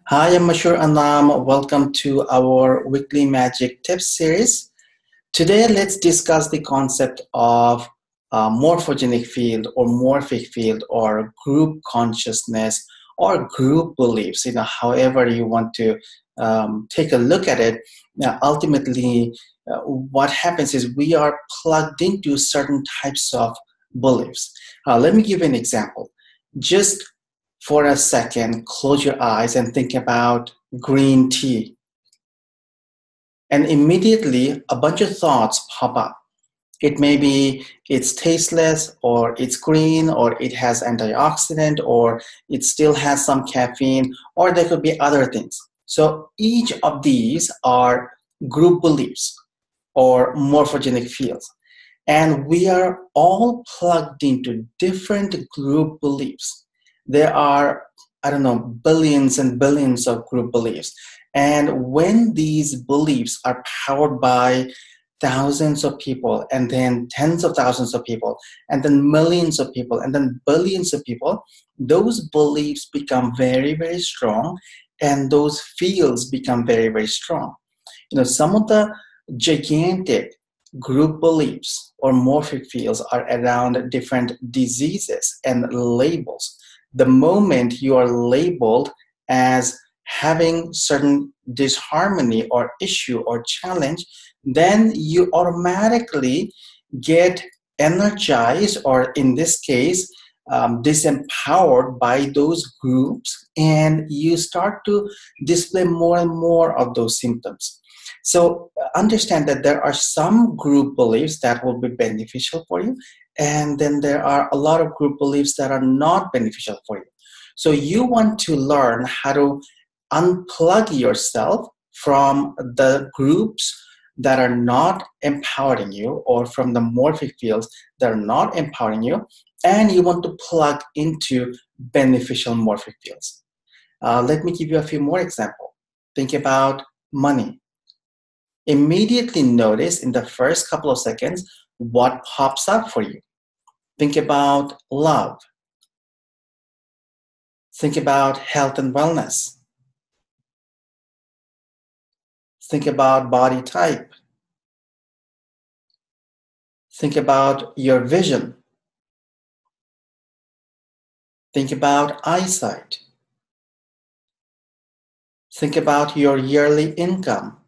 Hi, I'm Mashur Anam. Welcome to our weekly magic tips series. Today, let's discuss the concept of morphogenic field or morphic field or group consciousness or group beliefs. However you want to take a look at it. Ultimately, what happens is we are plugged into certain types of beliefs. Let me give you an example. Just for a second, close your eyes and think about green tea. And immediately a bunch of thoughts pop up. It may be it's tasteless, or it's green, or it has antioxidant, or it still has some caffeine, or there could be other things. So each of these are group beliefs or morphogenic fields. And we are all plugged into different group beliefs. There are, I don't know, billions and billions of group beliefs. And when these beliefs are powered by thousands of people, and then tens of thousands of people, and then millions of people, and then billions of people, those beliefs become very, very strong, and those fields become very, very strong. Some of the gigantic group beliefs or morphic fields are around different diseases and labels. The moment you are labeled as having certain disharmony or issue or challenge, then you automatically get energized, or in this case, disempowered by those groups, and you start to display more and more of those symptoms. So understand that there are some group beliefs that will be beneficial for you, and then there are a lot of group beliefs that are not beneficial for you. So you want to learn how to unplug yourself from the groups that are not empowering you, or from the morphic fields that are not empowering you, and you want to plug into beneficial morphic fields. Let me give you a few more examples. Think about money. Immediately notice in the first couple of seconds what pops up for you. Think about love. Think about health and wellness. Think about body type. Think about your vision. Think about eyesight. Think about your yearly income.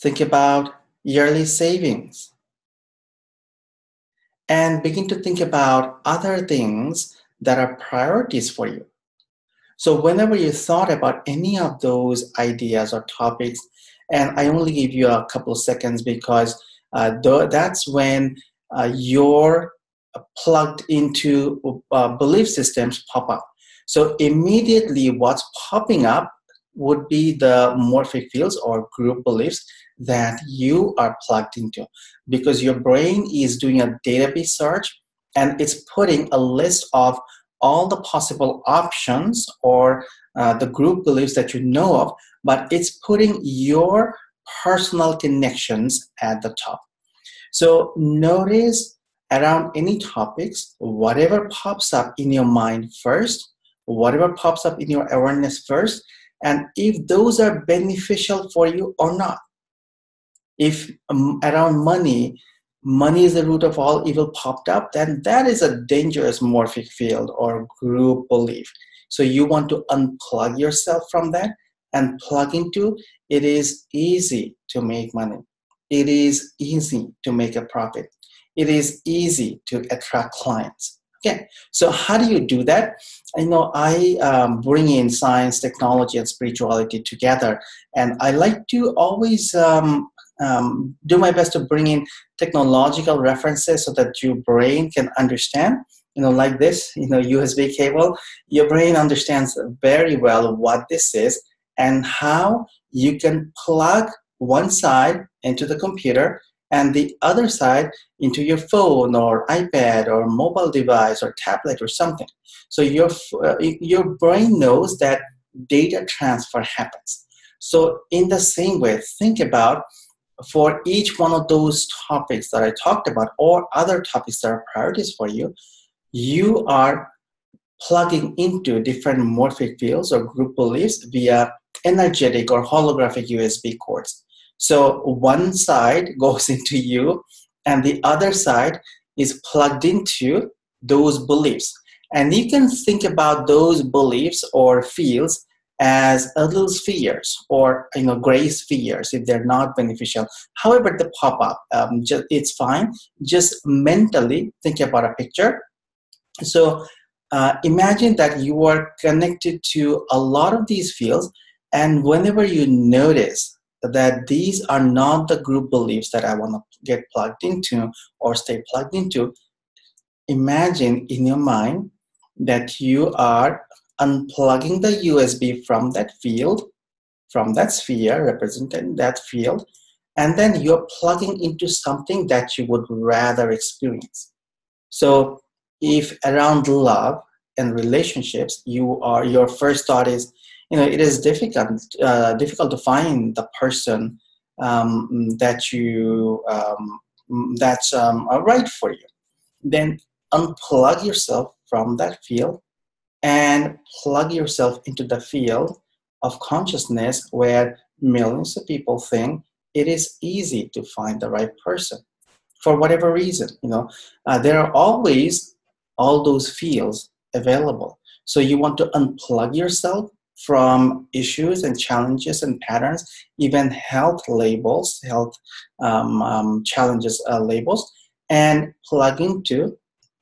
Think about yearly savings. And begin to think about other things that are priorities for you. So whenever you thought about any of those ideas or topics, and I only give you a couple of seconds because that's when your plugged into belief systems pop up. So immediately what's popping up would be the morphic fields or group beliefs that you are plugged into, because your brain is doing a database search, and it's putting a list of all the possible options or the group beliefs that you know of, but it's putting your personal connections at the top. So notice around any topics, whatever pops up in your mind first, whatever pops up in your awareness first, and if those are beneficial for you or not. If around money is the root of all evil popped up, then that is a dangerous morphic field or group belief. So you want to unplug yourself from that and plug into, it is easy to make money. It is easy to make a profit. It is easy to attract clients. Okay, so how do you do that? I bring in science, technology, and spirituality together, and I like to always do my best to bring in technological references so that your brain can understand. Like this, USB cable, your brain understands very well what this is and how you can plug one side into the computer and the other side into your phone or iPad or mobile device or tablet or something. So your brain knows that data transfer happens. So in the same way, think about, for each one of those topics that I talked about or other topics that are priorities for you, you are plugging into different morphic fields or group beliefs via energetic or holographic USB cords. So one side goes into you and the other side is plugged into those beliefs. And you can think about those beliefs or fields as little spheres or gray spheres if they're not beneficial. However, they pop up. It's fine. Just mentally think about a picture. So imagine that you are connected to a lot of these fields, and whenever you notice that these are not the group beliefs that I want to get plugged into or stay plugged into, imagine in your mind that you are unplugging the USB from that field, from that sphere representing that field, and then you're plugging into something that you would rather experience. So if around love and relationships, your first thought is, it is difficult to find the person that's right for you. Then unplug yourself from that field and plug yourself into the field of consciousness where millions of people think it is easy to find the right person. For whatever reason, there are always all those fields available. So you want to unplug yourself from issues and challenges and patterns, even health labels, health challenges labels, and plug into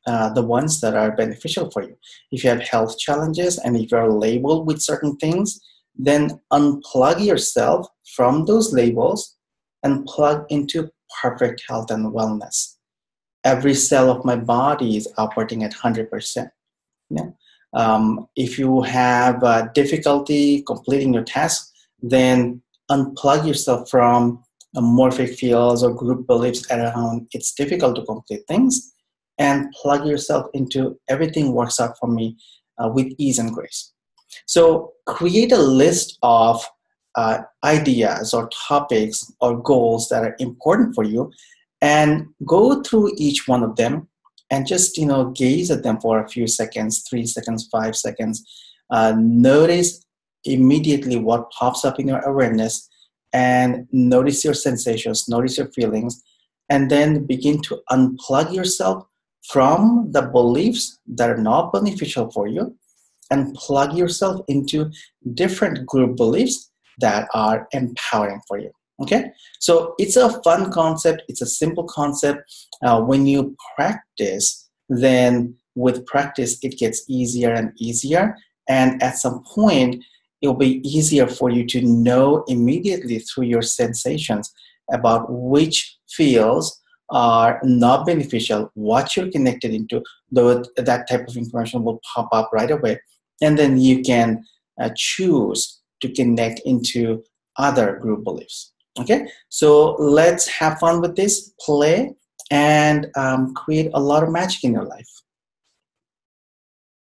the ones that are beneficial for you. If you have health challenges and if you're labeled with certain things, then unplug yourself from those labels and plug into perfect health and wellness. Every cell of my body is operating at 100%. Yeah. If you have difficulty completing your task, then unplug yourself from morphic fields or group beliefs around it's difficult to complete things, and plug yourself into everything works out for me with ease and grace. So create a list of ideas or topics or goals that are important for you, and go through each one of them and just gaze at them for a few seconds, 3 seconds, 5 seconds. Notice immediately what pops up in your awareness, and notice your sensations, notice your feelings, and then begin to unplug yourself from the beliefs that are not beneficial for you and plug yourself into different group beliefs that are empowering for you. Okay, so it's a fun concept. It's a simple concept. When you practice, then with practice, it gets easier and easier. And at some point, it'll be easier for you to know immediately through your sensations about which fields are not beneficial, what you're connected into. Though that type of information will pop up right away. And then you can choose to connect into other group beliefs. Okay, so let's have fun with this, play, and create a lot of magic in your life.